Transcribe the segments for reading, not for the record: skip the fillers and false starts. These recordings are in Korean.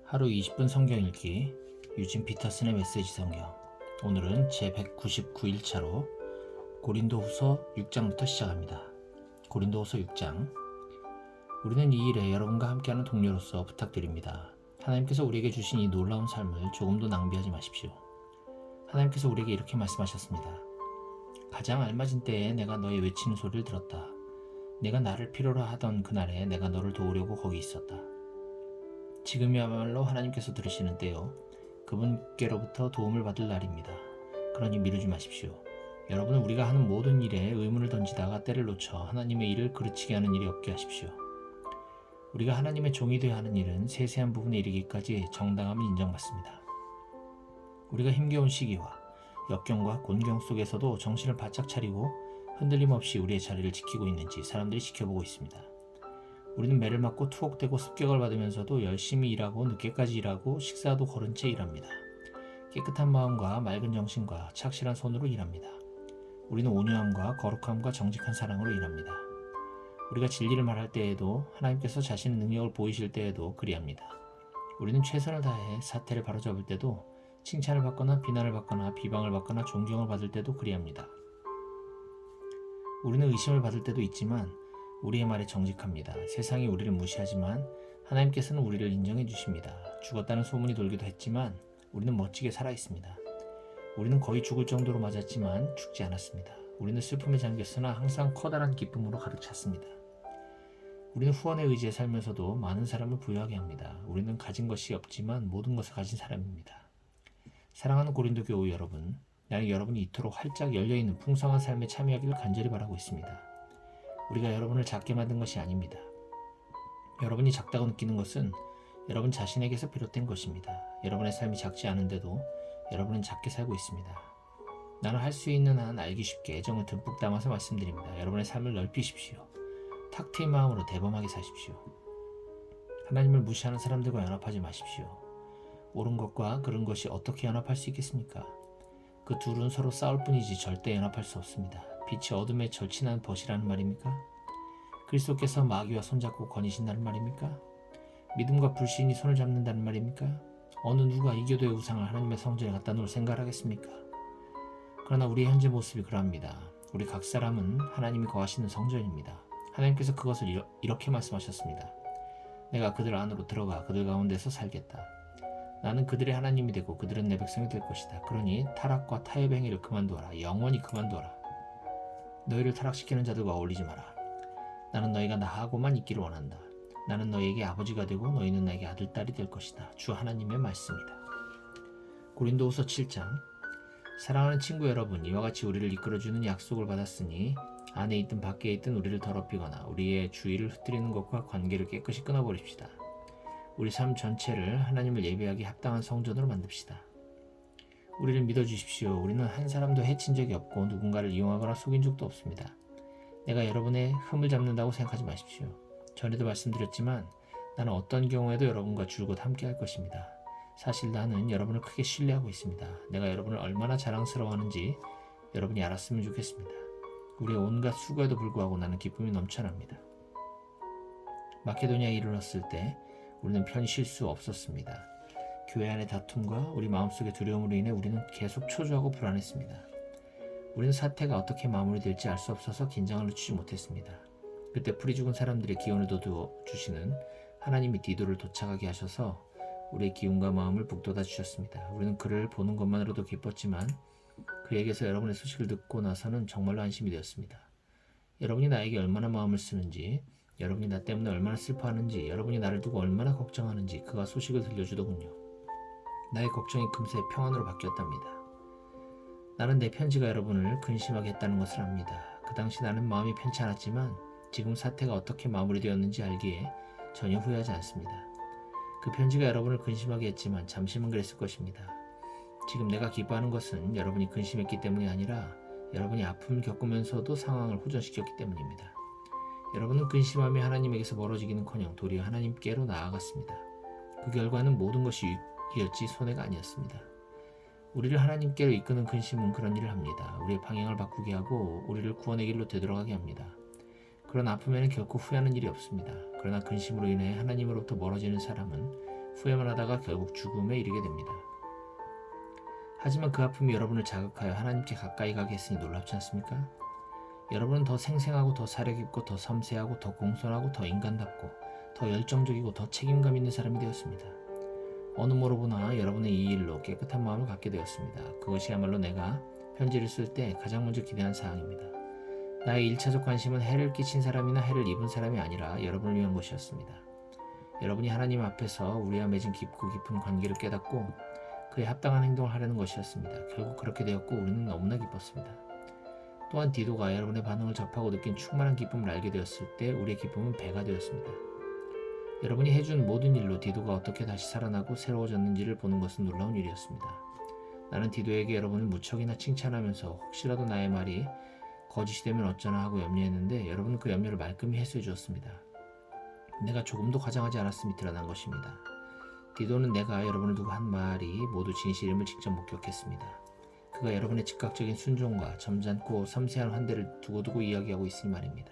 하루 20분 성경 읽기 유진 피터슨의 메시지 성경. 오늘은 제 199일차로 고린도후서 6장부터 시작합니다. 고린도후서 6장. 우리는 이 일에 여러분과 함께하는 동료로서 부탁드립니다. 하나님께서 우리에게 주신 이 놀라운 삶을 조금도 낭비하지 마십시오. 하나님께서 우리에게 이렇게 말씀하셨습니다. 가장 알맞은 때에 내가 너의 외치는 소리를 들었다. 내가 나를 필요로 하던 그날에 내가 너를 도우려고 거기 있었다. 지금이야말로 하나님께서 들으시는 때요. 그분께로부터 도움을 받을 날입니다. 그러니 미루지 마십시오. 여러분은 우리가 하는 모든 일에 의문을 던지다가 때를 놓쳐 하나님의 일을 그르치게 하는 일이 없게 하십시오. 우리가 하나님의 종이 되어야 하는 일은 세세한 부분에 이르기까지 정당함을 인정받습니다. 우리가 힘겨운 시기와 역경과 곤경 속에서도 정신을 바짝 차리고 흔들림 없이 우리의 자리를 지키고 있는지 사람들이 지켜보고 있습니다. 우리는 매를 맞고 투옥되고 습격을 받으면서도 열심히 일하고 늦게까지 일하고 식사도 거른 채 일합니다. 깨끗한 마음과 맑은 정신과 착실한 손으로 일합니다. 우리는 온유함과 거룩함과 정직한 사랑으로 일합니다. 우리가 진리를 말할 때에도 하나님께서 자신의 능력을 보이실 때에도 그리합니다. 우리는 최선을 다해 사태를 바로잡을 때도 칭찬을 받거나 비난을 받거나 비방을 받거나 존경을 받을 때도 그리합니다. 우리는 의심을 받을 때도 있지만 우리의 말에 정직합니다. 세상이 우리를 무시하지만 하나님께서는 우리를 인정해 주십니다. 죽었다는 소문이 돌기도 했지만 우리는 멋지게 살아있습니다. 우리는 거의 죽을 정도로 맞았지만 죽지 않았습니다. 우리는 슬픔에 잠겼으나 항상 커다란 기쁨으로 가득 찼습니다. 우리는 후원에 의지해 살면서도 많은 사람을 부유하게 합니다. 우리는 가진 것이 없지만 모든 것을 가진 사람입니다. 사랑하는 고린도 교우 여러분, 나는 여러분이 이토록 활짝 열려있는 풍성한 삶에 참여하기를 간절히 바라고 있습니다. 우리가 여러분을 작게 만든 것이 아닙니다. 여러분이 작다고 느끼는 것은 여러분 자신에게서 비롯된 것입니다. 여러분의 삶이 작지 않은데도 여러분은 작게 살고 있습니다. 나는 할 수 있는 한 알기 쉽게 애정을 듬뿍 담아서 말씀드립니다. 여러분의 삶을 넓히십시오. 탁 트인 마음으로 대범하게 사십시오. 하나님을 무시하는 사람들과 연합하지 마십시오. 옳은 것과 그른 것이 어떻게 연합할 수 있겠습니까? 그 둘은 서로 싸울 뿐이지 절대 연합할 수 없습니다. 빛이 어둠에 절친한 벗이라는 말입니까? 그리스도께서 마귀와 손잡고 거니신다는 말입니까? 믿음과 불신이 손을 잡는다는 말입니까? 어느 누가 이교도의 우상을 하나님의 성전에 갖다 놓을 생각을 하겠습니까? 그러나 우리의 현재 모습이 그러합니다. 우리 각 사람은 하나님이 거하시는 성전입니다. 하나님께서 그것을 이렇게 말씀하셨습니다. 내가 그들 안으로 들어가 그들 가운데서 살겠다. 나는 그들의 하나님이 되고 그들은 내 백성이 될 것이다. 그러니 타락과 타협 행위를 그만두어라. 영원히 그만두어라. 너희를 타락시키는 자들과 어울리지 마라. 나는 너희가 나하고만 있기를 원한다. 나는 너희에게 아버지가 되고 너희는 나에게 아들, 딸이 될 것이다. 주 하나님의 말씀이다. 고린도후서 7장. 사랑하는 친구 여러분, 이와 같이 우리를 이끌어주는 약속을 받았으니 안에 있든 밖에 있든 우리를 더럽히거나 우리의 주의를 흩뜨리는 것과 관계를 깨끗이 끊어버립시다. 우리 삶 전체를 하나님을 예배하기 합당한 성전으로 만듭시다. 우리를 믿어주십시오. 우리는 한 사람도 해친 적이 없고 누군가를 이용하거나 속인 적도 없습니다. 내가 여러분의 흠을 잡는다고 생각하지 마십시오. 전에도 말씀드렸지만 나는 어떤 경우에도 여러분과 줄곧 함께 할 것입니다. 사실 나는 여러분을 크게 신뢰하고 있습니다. 내가 여러분을 얼마나 자랑스러워하는지 여러분이 알았으면 좋겠습니다. 우리의 온갖 수고에도 불구하고 나는 기쁨이 넘쳐납니다. 마케도니아에 이르렀을 때 우리는 편히 쉴 수 없었습니다. 교회 안의 다툼과 우리 마음속의 두려움으로 인해 우리는 계속 초조하고 불안했습니다. 우리는 사태가 어떻게 마무리될지 알 수 없어서 긴장을 늦추지 못했습니다. 그때 풀이 죽은 사람들의 기운을 돋워 주시는 하나님이 디도를 도착하게 하셔서 우리의 기운과 마음을 북돋아 주셨습니다. 우리는 그를 보는 것만으로도 기뻤지만 그에게서 여러분의 소식을 듣고 나서는 정말로 안심이 되었습니다. 여러분이 나에게 얼마나 마음을 쓰는지, 여러분이 나 때문에 얼마나 슬퍼하는지, 여러분이 나를 두고 얼마나 걱정하는지 그가 소식을 들려주더군요. 나의 걱정이 금세 평안으로 바뀌었답니다. 나는 내 편지가 여러분을 근심하게 했다는 것을 압니다. 그 당시 나는 마음이 편치 않았지만 지금 사태가 어떻게 마무리되었는지 알기에 전혀 후회하지 않습니다. 그 편지가 여러분을 근심하게 했지만 잠시만 그랬을 것입니다. 지금 내가 기뻐하는 것은 여러분이 근심했기 때문이 아니라 여러분이 아픔을 겪으면서도 상황을 호전시켰기 때문입니다. 여러분은 근심하며 하나님에게서 멀어지기는커녕 도리어 하나님께로 나아갔습니다. 그 결과는 모든 것이 유익이었지 손해가 아니었습니다. 우리를 하나님께로 이끄는 근심은 그런 일을 합니다. 우리의 방향을 바꾸게 하고 우리를 구원의 길로 되돌아가게 합니다. 그런 아픔에는 결코 후회하는 일이 없습니다. 그러나 근심으로 인해 하나님으로부터 멀어지는 사람은 후회만 하다가 결국 죽음에 이르게 됩니다. 하지만 그 아픔이 여러분을 자극하여 하나님께 가까이 가게 했으니 놀랍지 않습니까? 여러분은 더 생생하고 더 사려 깊고 더 섬세하고 더 공손하고 더 인간답고 더 열정적이고 더 책임감 있는 사람이 되었습니다. 어느 모로 보나 여러분은 이 일로 깨끗한 마음을 갖게 되었습니다. 그것이야말로 내가 편지를 쓸 때 가장 먼저 기대한 사항입니다. 나의 1차적 관심은 해를 끼친 사람이나 해를 입은 사람이 아니라 여러분을 위한 것이었습니다. 여러분이 하나님 앞에서 우리와 맺은 깊고 깊은 관계를 깨닫고 그에 합당한 행동을 하려는 것이었습니다. 결국 그렇게 되었고 우리는 너무나 기뻤습니다. 또한 디도가 여러분의 반응을 접하고 느낀 충만한 기쁨을 알게 되었을 때 우리의 기쁨은 배가 되었습니다. 여러분이 해준 모든 일로 디도가 어떻게 다시 살아나고 새로워졌는지를 보는 것은 놀라운 일이었습니다. 나는 디도에게 여러분을 무척이나 칭찬하면서 혹시라도 나의 말이 거짓이 되면 어쩌나 하고 염려했는데 여러분은 그 염려를 말끔히 해소해 주었습니다. 내가 조금도 과장하지 않았음이 드러난 것입니다. 디도는 내가 여러분을 두고 한 말이 모두 진실임을 직접 목격했습니다. 그가 여러분의 즉각적인 순종과 점잖고 섬세한 환대를 두고두고 이야기하고 있으니 말입니다.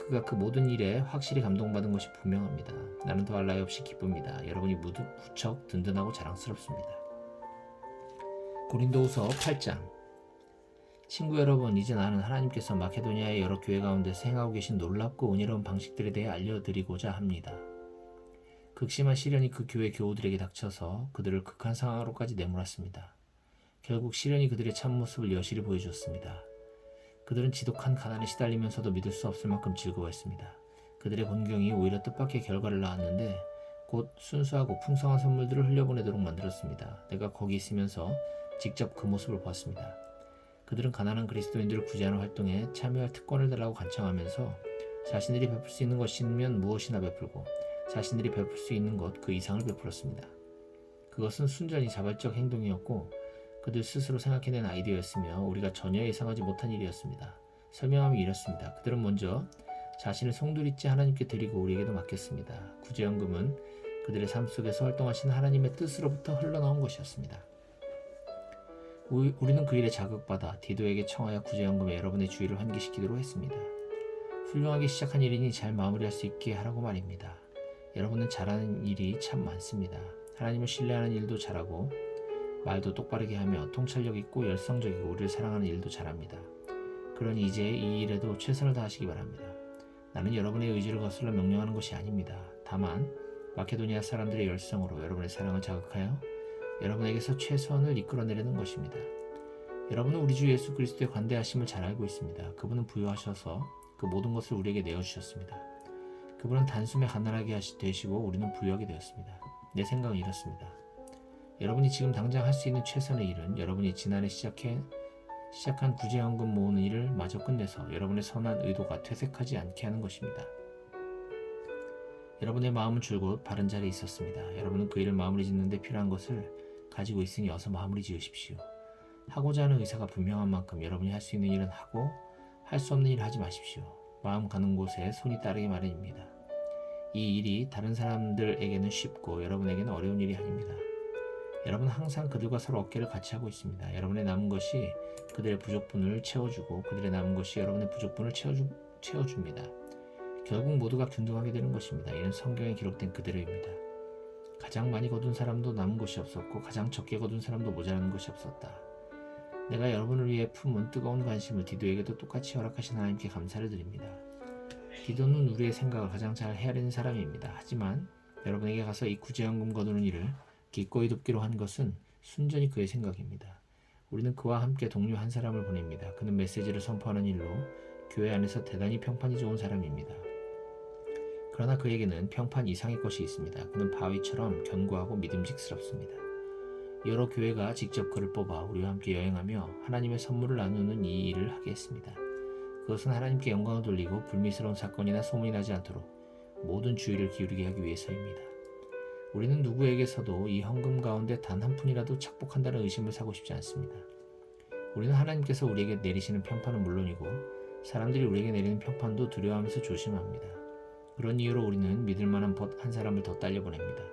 그가 그 모든 일에 확실히 감동받은 것이 분명합니다. 나는 더할 나위 없이 기쁩니다. 여러분이 무척 든든하고 자랑스럽습니다. 고린도후서 8장. 친구 여러분, 이제 나는 하나님께서 마케도니아의 여러 교회 가운데서 행하고 계신 놀랍고 은혜로운 방식들에 대해 알려드리고자 합니다. 극심한 시련이 그 교회 교우들에게 닥쳐서 그들을 극한 상황으로까지 내몰았습니다. 결국 시련이 그들의 참모습을 여실히 보여주었습니다. 그들은 지독한 가난에 시달리면서도 믿을 수 없을 만큼 즐거워했습니다. 그들의 곤경이 오히려 뜻밖의 결과를 낳았는데 곧 순수하고 풍성한 선물들을 흘려보내도록 만들었습니다. 내가 거기 있으면서 직접 그 모습을 보았습니다. 그들은 가난한 그리스도인들을 구제하는 활동에 참여할 특권을 달라고 간청하면서 자신들이 베풀 수 있는 것이면 무엇이나 베풀고 자신들이 베풀 수 있는 것 그 이상을 베풀었습니다. 그것은 순전히 자발적 행동이었고 그들 스스로 생각해낸 아이디어였으며 우리가 전혀 예상하지 못한 일이었습니다. 설명함이 이렇습니다. 그들은 먼저 자신을 송두리째 하나님께 드리고 우리에게도 맡겼습니다. 구제연금은 그들의 삶 속에서 활동하신 하나님의 뜻으로부터 흘러나온 것이었습니다. 우리는 그 일에 자극받아 디도에게 청하여 구제연금에 여러분의 주의를 환기시키도록 했습니다. 훌륭하게 시작한 일이니 잘 마무리할 수 있게 하라고 말입니다. 여러분은 잘하는 일이 참 많습니다. 하나님을 신뢰하는 일도 잘하고 말도 똑바르게 하며 통찰력 있고 열성적이고 우리를 사랑하는 일도 잘합니다. 그러니 이제 이 일에도 최선을 다하시기 바랍니다. 나는 여러분의 의지를 거슬러 명령하는 것이 아닙니다. 다만 마케도니아 사람들의 열성으로 여러분의 사랑을 자극하여 여러분에게서 최선을 이끌어내려는 것입니다. 여러분은 우리 주 예수 그리스도의 관대하심을 잘 알고 있습니다. 그분은 부유하셔서 그 모든 것을 우리에게 내어주셨습니다. 그분은 단숨에 가난하게 되시고 우리는 부유하게 되었습니다. 내 생각은 이렇습니다. 여러분이 지금 당장 할 수 있는 최선의 일은 여러분이 지난해 시작한 구제연금 모으는 일을 마저 끝내서 여러분의 선한 의도가 퇴색하지 않게 하는 것입니다. 여러분의 마음은 줄곧 바른 자리에 있었습니다. 여러분은 그 일을 마무리 짓는 데 필요한 것을 가지고 있으니 어서 마무리 지으십시오. 하고자 하는 의사가 분명한 만큼 여러분이 할 수 있는 일은 하고 할 수 없는 일을 하지 마십시오. 마음 가는 곳에 손이 따르기 마련입니다. 이 일이 다른 사람들에게는 쉽고 여러분에게는 어려운 일이 아닙니다. 여러분은 항상 그들과 서로 어깨를 같이 하고 있습니다. 여러분의 남은 것이 그들의 부족분을 채워주고 그들의 남은 것이 여러분의 부족분을 채워줍니다. 결국 모두가 균등하게 되는 것입니다. 이는 성경에 기록된 그대로입니다. 가장 많이 거둔 사람도 남은 것이 없었고 가장 적게 거둔 사람도 모자라는 것이 없었다. 내가 여러분을 위해 품은 뜨거운 관심을 디도에게도 똑같이 허락하신 하나님께 감사를 드립니다. 디도는 우리의 생각을 가장 잘 헤아리는 사람입니다. 하지만 여러분에게 가서 이 구제연금 거두는 일을 기꺼이 돕기로 한 것은 순전히 그의 생각입니다. 우리는 그와 함께 동료 한 사람을 보냅니다. 그는 메시지를 선포하는 일로 교회 안에서 대단히 평판이 좋은 사람입니다. 그러나 그에게는 평판 이상의 것이 있습니다. 그는 바위처럼 견고하고 믿음직스럽습니다. 여러 교회가 직접 그를 뽑아 우리와 함께 여행하며 하나님의 선물을 나누는 이 일을 하게 했습니다. 그것은 하나님께 영광을 돌리고 불미스러운 사건이나 소문이 나지 않도록 모든 주의를 기울이게 하기 위해서입니다. 우리는 누구에게서도 이 헌금 가운데 단 한 푼이라도 착복한다는 의심을 사고 싶지 않습니다. 우리는 하나님께서 우리에게 내리시는 평판은 물론이고 사람들이 우리에게 내리는 평판도 두려워하면서 조심합니다. 그런 이유로 우리는 믿을 만한 한 사람을 더 딸려보냅니다.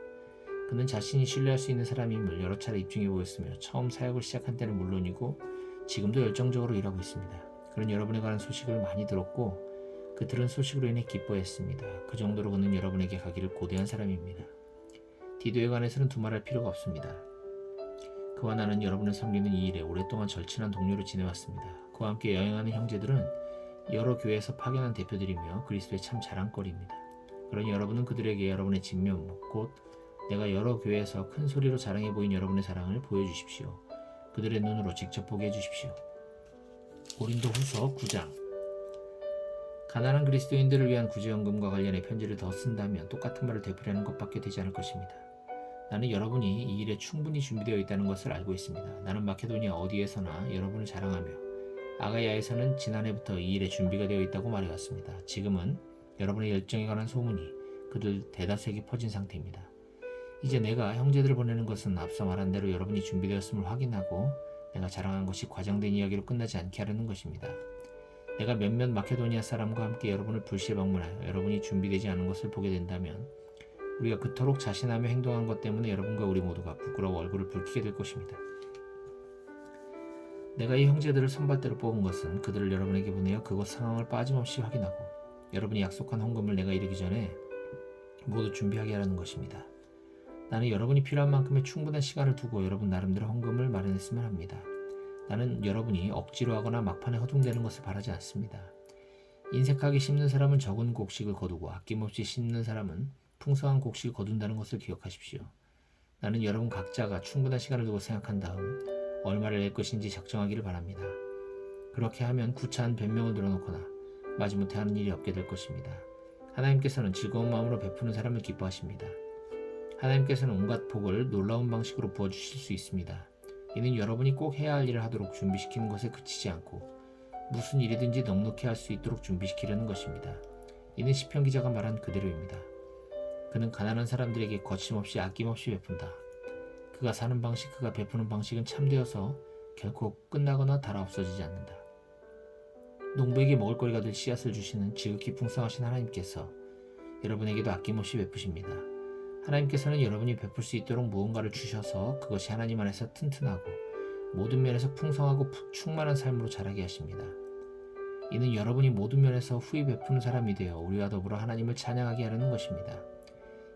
그는 자신이 신뢰할 수 있는 사람임을 여러 차례 입증해 보였으며 처음 사역을 시작한 때는 물론이고 지금도 열정적으로 일하고 있습니다. 그는 여러분에 관한 소식을 많이 들었고 그 들은 소식으로 인해 기뻐했습니다. 그 정도로 그는 여러분에게 가기를 고대한 사람입니다. 디도에 관해서는 두말할 필요가 없습니다. 그와 나는 여러분을 섬기는 이 일에 오랫동안 절친한 동료로 지내왔습니다. 그와 함께 여행하는 형제들은 여러 교회에서 파견한 대표들이며 그리스도의 참 자랑거리입니다. 그러니 여러분은 그들에게 여러분의 진면, 곧 내가 여러 교회에서 큰 소리로 자랑해 보인 여러분의 사랑을 보여주십시오. 그들의 눈으로 직접 보게 해주십시오. 고린도후서 9장. 가난한 그리스도인들을 위한 구제연금과 관련해 편지를 더 쓴다면 똑같은 말을 되풀이하는 것밖에 되지 않을 것입니다. 나는 여러분이 이 일에 충분히 준비되어 있다는 것을 알고 있습니다. 나는 마케도니아 어디에서나 여러분을 자랑하며 아가야에서는 지난해부터 이 일에 준비가 되어 있다고 말해왔습니다. 지금은 여러분의 열정에 관한 소문이 그들 대다수에게 퍼진 상태입니다. 이제 내가 형제들을 보내는 것은 앞서 말한 대로 여러분이 준비되었음을 확인하고 내가 자랑한 것이 과장된 이야기로 끝나지 않게 하려는 것입니다. 내가 몇몇 마케도니아 사람과 함께 여러분을 불시에 방문하여 여러분이 준비되지 않은 것을 보게 된다면 우리가 그토록 자신하며 행동한 것 때문에 여러분과 우리 모두가 부끄러워 얼굴을 붉히게 될 것입니다. 내가 이 형제들을 선발대로 뽑은 것은 그들을 여러분에게 보내어 그곳 상황을 빠짐없이 확인하고 여러분이 약속한 헌금을 내가 이르기 전에 모두 준비하게 하라는 것입니다. 나는 여러분이 필요한 만큼의 충분한 시간을 두고 여러분 나름대로 헌금을 마련했으면 합니다. 나는 여러분이 억지로 하거나 막판에 허둥대는 것을 바라지 않습니다. 인색하게 심는 사람은 적은 곡식을 거두고 아낌없이 심는 사람은 풍성한 곡식을 거둔다는 것을 기억하십시오. 나는 여러분 각자가 충분한 시간을 두고 생각한 다음 얼마를 낼 것인지 작정하기를 바랍니다. 그렇게 하면 구차한 변명을 늘어놓거나 마지못해 하는 일이 없게 될 것입니다. 하나님께서는 즐거운 마음으로 베푸는 사람을 기뻐하십니다. 하나님께서는 온갖 복을 놀라운 방식으로 부어주실 수 있습니다. 이는 여러분이 꼭 해야 할 일을 하도록 준비시키는 것에 그치지 않고 무슨 일이든지 넉넉히 할 수 있도록 준비시키려는 것입니다. 이는 시편 기자가 말한 그대로입니다. 그는 가난한 사람들에게 거침없이 아낌없이 베푼다. 그가 사는 방식, 그가 베푸는 방식은 참되어서 결코 끝나거나 닳아 없어지지 않는다. 농부에게 먹을거리가 될 씨앗을 주시는 지극히 풍성하신 하나님께서 여러분에게도 아낌없이 베푸십니다. 하나님께서는 여러분이 베풀 수 있도록 무언가를 주셔서 그것이 하나님 안에서 튼튼하고 모든 면에서 풍성하고 충만한 삶으로 자라게 하십니다. 이는 여러분이 모든 면에서 후히 베푸는 사람이 되어 우리와 더불어 하나님을 찬양하게 하려는 것입니다.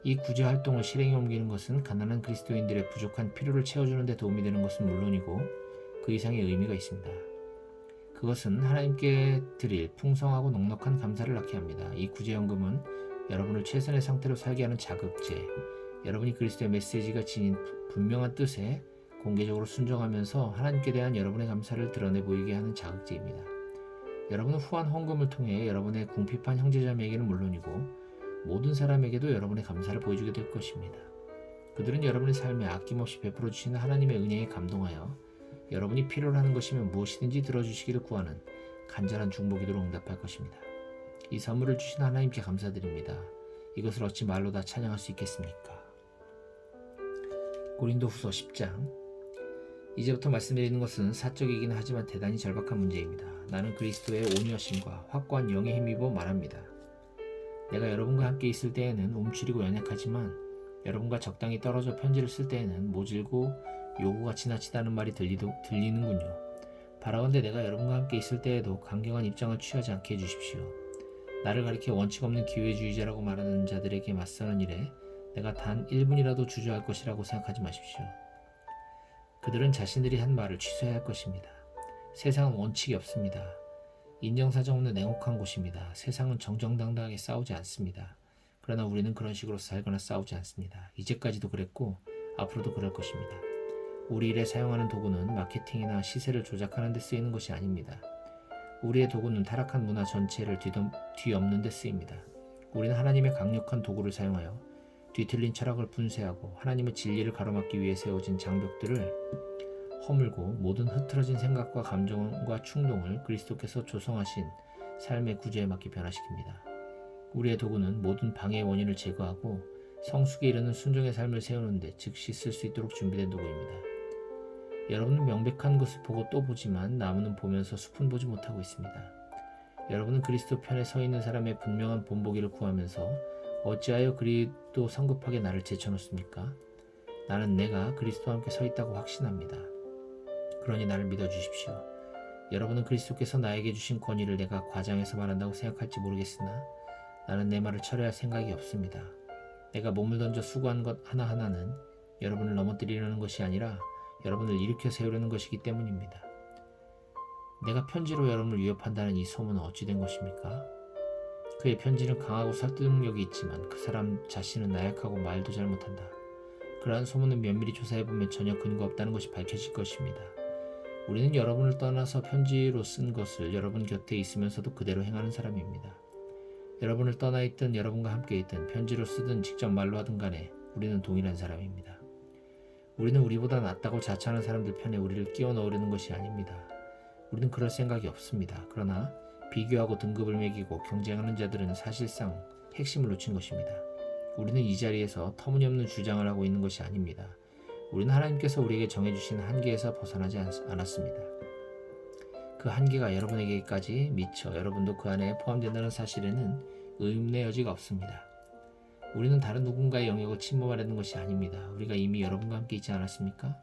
이 구제 활동을 실행에 옮기는 것은 가난한 그리스도인들의 부족한 필요를 채워주는 데 도움이 되는 것은 물론이고 그 이상의 의미가 있습니다. 그것은 하나님께 드릴 풍성하고 넉넉한 감사를 낳게 합니다. 이 구제연금은 여러분을 최선의 상태로 살게 하는 자극제, 여러분이 그리스도의 메시지가 지닌 분명한 뜻에 공개적으로 순종하면서 하나님께 대한 여러분의 감사를 드러내 보이게 하는 자극제입니다. 여러분은 후한 헌금을 통해 여러분의 궁핍한 형제자매에게는 물론이고 모든 사람에게도 여러분의 감사를 보여주게 될 것입니다. 그들은 여러분의 삶에 아낌없이 베풀어 주시는 하나님의 은혜에 감동하여 여러분이 필요로 하는 것이면 무엇이든지 들어주시기를 구하는 간절한 중보기도로 응답할 것입니다. 이 선물을 주신 하나님께 감사드립니다. 이것을 어찌 말로 다 찬양할 수 있겠습니까? 고린도후서 10장. 이제부터 말씀드리는 것은 사적이긴 하지만 대단히 절박한 문제입니다. 나는 그리스도의 온유하심과 확고한 영에 힘입어 말합니다. 내가 여러분과 함께 있을 때에는 움츠리고 연약하지만 여러분과 적당히 떨어져 편지를 쓸 때에는 모질고 요구가 지나치다는 말이 들리는군요. 바라건대 내가 여러분과 함께 있을 때에도 강경한 입장을 취하지 않게 해주십시오. 나를 가리켜 원칙 없는 기회주의자라고 말하는 자들에게 맞서는 일에 내가 단 1분이라도 주저할 것이라고 생각하지 마십시오. 그들은 자신들이 한 말을 취소해야 할 것입니다. 세상은 원칙이 없습니다. 인정사정 없는 냉혹한 곳입니다. 세상은 정정당당하게 싸우지 않습니다. 그러나 우리는 그런 식으로 살거나 싸우지 않습니다. 이제까지도 그랬고 앞으로도 그럴 것입니다. 우리 일에 사용하는 도구는 마케팅이나 시세를 조작하는 데 쓰이는 것이 아닙니다. 우리의 도구는 타락한 문화 전체를 뒤엎는 데 쓰입니다. 우리는 하나님의 강력한 도구를 사용하여 뒤틀린 철학을 분쇄하고 하나님의 진리를 가로막기 위해 세워진 장벽들을 허물고 모든 흐트러진 생각과 감정과 충동을 그리스도께서 조성하신 삶의 구제에 맞게 변화시킵니다. 우리의 도구는 모든 방해의 원인을 제거하고 성숙에 이르는 순종의 삶을 세우는 데 즉시 쓸 수 있도록 준비된 도구입니다. 여러분은 명백한 것을 보고 또 보지만 나무는 보면서 숲은 보지 못하고 있습니다. 여러분은 그리스도 편에 서 있는 사람의 분명한 본보기를 구하면서 어찌하여 그리도 성급하게 나를 제쳐놓습니까? 나는 내가 그리스도와 함께 서 있다고 확신합니다. 그러니 나를 믿어주십시오. 여러분은 그리스도께서 나에게 주신 권위를 내가 과장해서 말한다고 생각할지 모르겠으나 나는 내 말을 철회할 생각이 없습니다. 내가 몸을 던져 수고한 것 하나하나는 여러분을 넘어뜨리려는 것이 아니라 여러분을 일으켜 세우려는 것이기 때문입니다. 내가 편지로 여러분을 위협한다는 이 소문은 어찌 된 것입니까? 그의 편지는 강하고 설득력이 있지만 그 사람 자신은 나약하고 말도 잘 못한다. 그러한 소문은 면밀히 조사해보면 전혀 근거 없다는 것이 밝혀질 것입니다. 우리는 여러분을 떠나서 편지로 쓴 것을 여러분 곁에 있으면서도 그대로 행하는 사람입니다. 여러분을 떠나 있든 여러분과 함께 있든 편지로 쓰든 직접 말로 하든 간에 우리는 동일한 사람입니다. 우리는 우리보다 낫다고 자처하는 사람들 편에 우리를 끼워 넣으려는 것이 아닙니다. 우리는 그럴 생각이 없습니다. 그러나 비교하고 등급을 매기고 경쟁하는 자들은 사실상 핵심을 놓친 것입니다. 우리는 이 자리에서 터무니없는 주장을 하고 있는 것이 아닙니다. 우리는 하나님께서 우리에게 정해주신 한계에서 벗어나지 않았습니다. 그 한계가 여러분에게까지 미쳐 여러분도 그 안에 포함된다는 사실에는 의문의 여지가 없습니다. 우리는 다른 누군가의 영역을 침범하려는 것이 아닙니다. 우리가 이미 여러분과 함께 있지 않았습니까?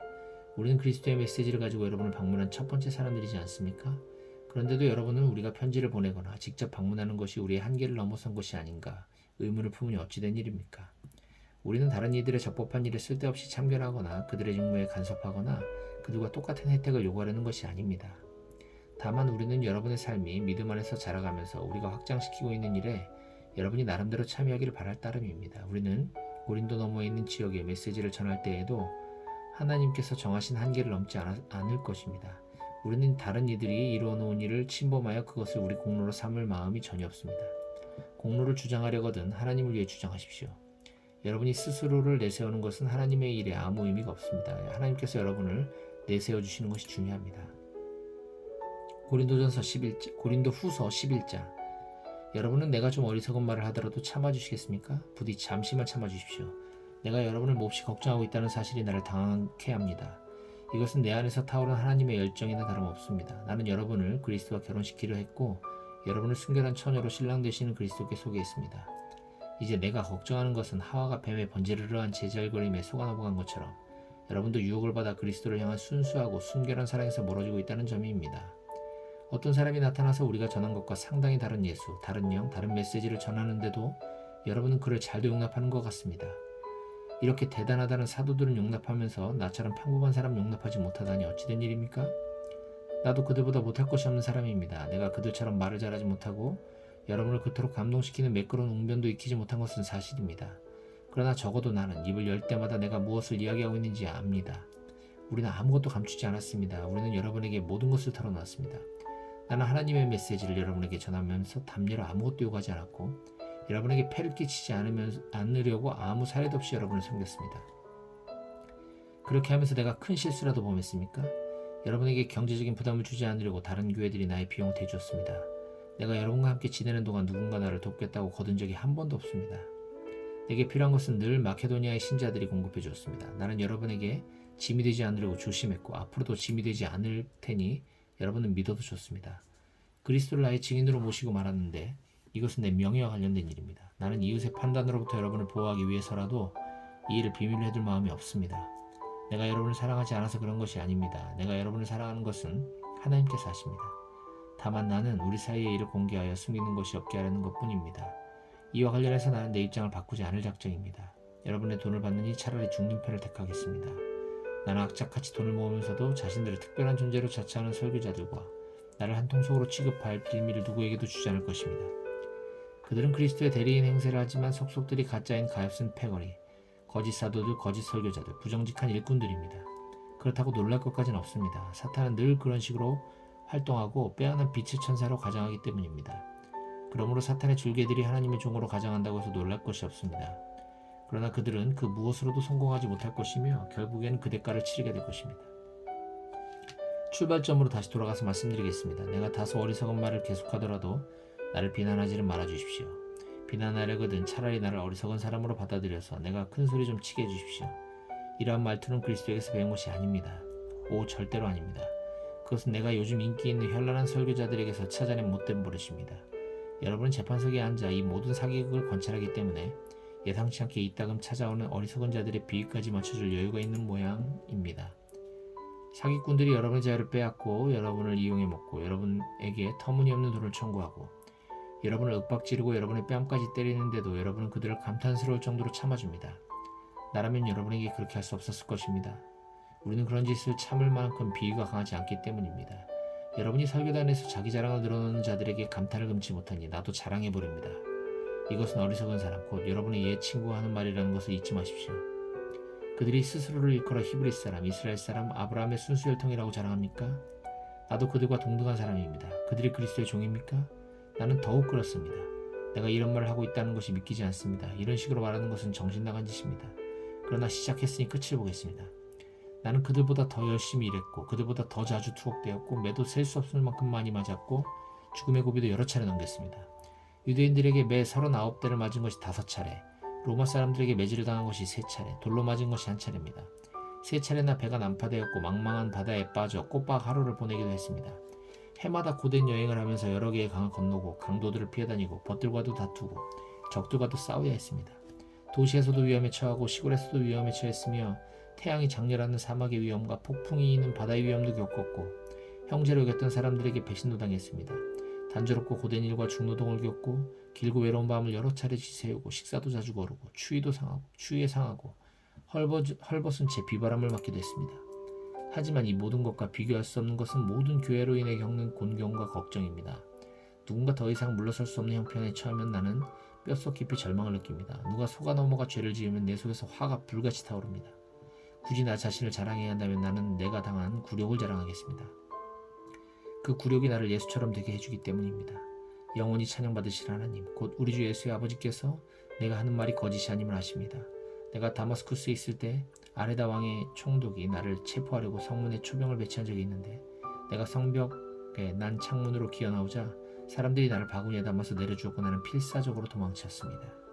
우리는 그리스도의 메시지를 가지고 여러분을 방문한 첫 번째 사람들이지 않습니까? 그런데도 여러분은 우리가 편지를 보내거나 직접 방문하는 것이 우리의 한계를 넘어선 것이 아닌가 의문을 품으니 어찌된 일입니까? 우리는 다른 이들의 적법한 일에 쓸데없이 참견하거나 그들의 직무에 간섭하거나 그들과 똑같은 혜택을 요구하려는 것이 아닙니다. 다만 우리는 여러분의 삶이 믿음 안에서 자라가면서 우리가 확장시키고 있는 일에 여러분이 나름대로 참여하기를 바랄 따름입니다. 우리는 고린도 너머에 있는 지역에 메시지를 전할 때에도 하나님께서 정하신 한계를 넘지 않을 것입니다. 우리는 다른 이들이 이루어놓은 일을 침범하여 그것을 우리 공로로 삼을 마음이 전혀 없습니다. 공로를 주장하려거든 하나님을 위해 주장하십시오. 여러분이 스스로를 내세우는 것은 하나님의 일에 아무 의미가 없습니다. 하나님께서 여러분을 내세워 주시는 것이 중요합니다. 고린도 후서 11장. 여러분은 내가 좀 어리석은 말을 하더라도 참아주시겠습니까? 부디 잠시만 참아주십시오. 내가 여러분을 몹시 걱정하고 있다는 사실이 나를 당황케 합니다. 이것은 내 안에서 타오르는 하나님의 열정이나 다름없습니다. 나는 여러분을 그리스도와 결혼시키려 했고 여러분을 순결한 처녀로 신랑 되시는 그리스도께 소개했습니다. 이제 내가 걱정하는 것은 하와가 뱀의 번지르르한 제잘거림에 속아 넘어간 것처럼 여러분도 유혹을 받아 그리스도를 향한 순수하고 순결한 사랑에서 멀어지고 있다는 점입니다. 어떤 사람이 나타나서 우리가 전한 것과 상당히 다른 예수, 다른 영, 다른 메시지를 전하는데도 여러분은 그를 잘도 용납하는 것 같습니다. 이렇게 대단하다는 사도들은 용납하면서 나처럼 평범한 사람 용납하지 못하다니 어찌된 일입니까? 나도 그들보다 못할 것이 없는 사람입니다. 내가 그들처럼 말을 잘하지 못하고 여러분을 그토록 감동시키는 매끄러운 웅변도 익히지 못한 것은 사실입니다. 그러나 적어도 나는 입을 열 때마다 내가 무엇을 이야기하고 있는지 압니다. 우리는 아무것도 감추지 않았습니다. 우리는 여러분에게 모든 것을 털어놓았습니다. 나는 하나님의 메시지를 여러분에게 전하면서 담례로 아무것도 요구하지 않았고 여러분에게 폐를 끼치지 않으려고 아무 사례도 없이 여러분을 섬겼습니다. 그렇게 하면서 내가 큰 실수라도 범했습니까? 여러분에게 경제적인 부담을 주지 않으려고 다른 교회들이 나의 비용을 대주었습니다. 내가 여러분과 함께 지내는 동안 누군가 나를 돕겠다고 거둔 적이 한 번도 없습니다. 내게 필요한 것은 늘 마케도니아의 신자들이 공급해 주었습니다. 나는 여러분에게 짐이 되지 않으려고 조심했고 앞으로도 짐이 되지 않을 테니 여러분은 믿어도 좋습니다. 그리스도를 나의 증인으로 모시고 말았는데 이것은 내 명예와 관련된 일입니다. 나는 이웃의 판단으로부터 여러분을 보호하기 위해서라도 이 일을 비밀로 해둘 마음이 없습니다. 내가 여러분을 사랑하지 않아서 그런 것이 아닙니다. 내가 여러분을 사랑하는 것은 하나님께서 하십니다. 다만 나는 우리 사이의 일을 공개하여 숨기는 것이 없게 하려는 것뿐입니다. 이와 관련해서 나는 내 입장을 바꾸지 않을 작정입니다. 여러분의 돈을 받느니 차라리 죽는 편을 택하겠습니다. 나는 악착같이 돈을 모으면서도 자신들을 특별한 존재로 자처하는 설교자들과 나를 한 통속으로 취급할 빌미를 누구에게도 주지 않을 것입니다. 그들은 그리스도의 대리인 행세를 하지만 속속들이 가짜인 가엾은 패거리, 거짓 사도들, 거짓 설교자들, 부정직한 일꾼들입니다. 그렇다고 놀랄 것까지는 없습니다. 사탄은 늘 그런 식으로 활동하고 빼어난 빛의 천사로 가장하기 때문입니다. 그러므로 사탄의 줄개들이 하나님의 종으로 가장한다고 해서 놀랄 것이 없습니다. 그러나 그들은 그 무엇으로도 성공하지 못할 것이며 결국에는 그 대가를 치르게 될 것입니다. 출발점으로 다시 돌아가서 말씀드리겠습니다. 내가 다소 어리석은 말을 계속하더라도 나를 비난하지는 말아주십시오. 비난하려거든 차라리 나를 어리석은 사람으로 받아들여서 내가 큰 소리 좀 치게 해주십시오. 이러한 말투는 그리스도에게서 배운 것이 아닙니다. 절대로 아닙니다. 그것은 내가 요즘 인기 있는 현란한 설교자들에게서 찾아낸 못된 버릇입니다. 여러분은 재판석에 앉아 이 모든 사기극을 관찰하기 때문에 예상치 않게 이따금 찾아오는 어리석은 자들의 비위까지 맞춰줄 여유가 있는 모양입니다. 사기꾼들이 여러분의 자유를 빼앗고 여러분을 이용해 먹고 여러분에게 터무니없는 돈을 청구하고 여러분을 윽박지르고 여러분의 뺨까지 때리는데도 여러분은 그들을 감탄스러울 정도로 참아줍니다. 나라면 여러분에게 그렇게 할 수 없었을 것입니다. 우리는 그런 짓을 참을 만큼 비위가 강하지 않기 때문입니다. 여러분이 설교단에서 자기 자랑을 늘어놓는 자들에게 감탄을 금치 못하니 나도 자랑해버립니다. 이것은 어리석은 사람, 곧 여러분의 옛 친구가 하는 말이라는 것을 잊지 마십시오. 그들이 스스로를 일컬어 히브리 사람, 이스라엘 사람, 아브라함의 순수 혈통이라고 자랑합니까? 나도 그들과 동등한 사람입니다. 그들이 그리스도의 종입니까? 나는 더욱 그렇습니다. 내가 이런 말을 하고 있다는 것이 믿기지 않습니다. 이런 식으로 말하는 것은 정신 나간 짓입니다. 그러나 시작했으니 끝을 보겠습니다. 나는 그들보다 더 열심히 일했고 그들보다 더 자주 투옥되었고 매도 셀 수 없을 만큼 많이 맞았고 죽음의 고비도 여러 차례 넘겼습니다. 유대인들에게 매 39대를 맞은 것이 5차례, 로마 사람들에게 매질을 당한 것이 3차례, 돌로 맞은 것이 1차례입니다. 3차례나 배가 난파되었고 망망한 바다에 빠져 꼬박 하루를 보내기도 했습니다. 해마다 고된 여행을 하면서 여러 개의 강을 건너고 강도들을 피해 다니고 벗들과도 다투고 적들과도 싸워야 했습니다. 도시에서도 위험에 처하고 시골에서도 위험에 처했으며 태양이 장렬하는 사막의 위험과 폭풍이 있는 바다의 위험도 겪었고 형제로 여겼던 사람들에게 배신도 당했습니다. 단조롭고 고된 일과 중노동을 겪고 길고 외로운 밤을 여러 차례 지새우고 식사도 자주 거르고 추위에 상하고 헐벗은 채 비바람을 맞기도 했습니다. 하지만 이 모든 것과 비교할 수 없는 것은 모든 교회로 인해 겪는 곤경과 걱정입니다. 누군가 더 이상 물러설 수 없는 형편에 처하면 나는 뼛속 깊이 절망을 느낍니다. 누가 속아 넘어가 죄를 지으면 내 속에서 화가 불같이 타오릅니다. 굳이 나 자신을 자랑해야 한다면 나는 내가 당한 굴욕을 자랑하겠습니다. 그 굴욕이 나를 예수처럼 되게 해주기 때문입니다. 영원히 찬양받으실 하나님, 곧 우리 주 예수의 아버지께서 내가 하는 말이 거짓이 아님을 아십니다. 내가 다마스쿠스에 있을 때 아레다 왕의 총독이 나를 체포하려고 성문에 초병을 배치한 적이 있는데 내가 성벽에 난 창문으로 기어나오자 사람들이 나를 바구니에 담아서 내려주었고 나는 필사적으로 도망쳤습니다.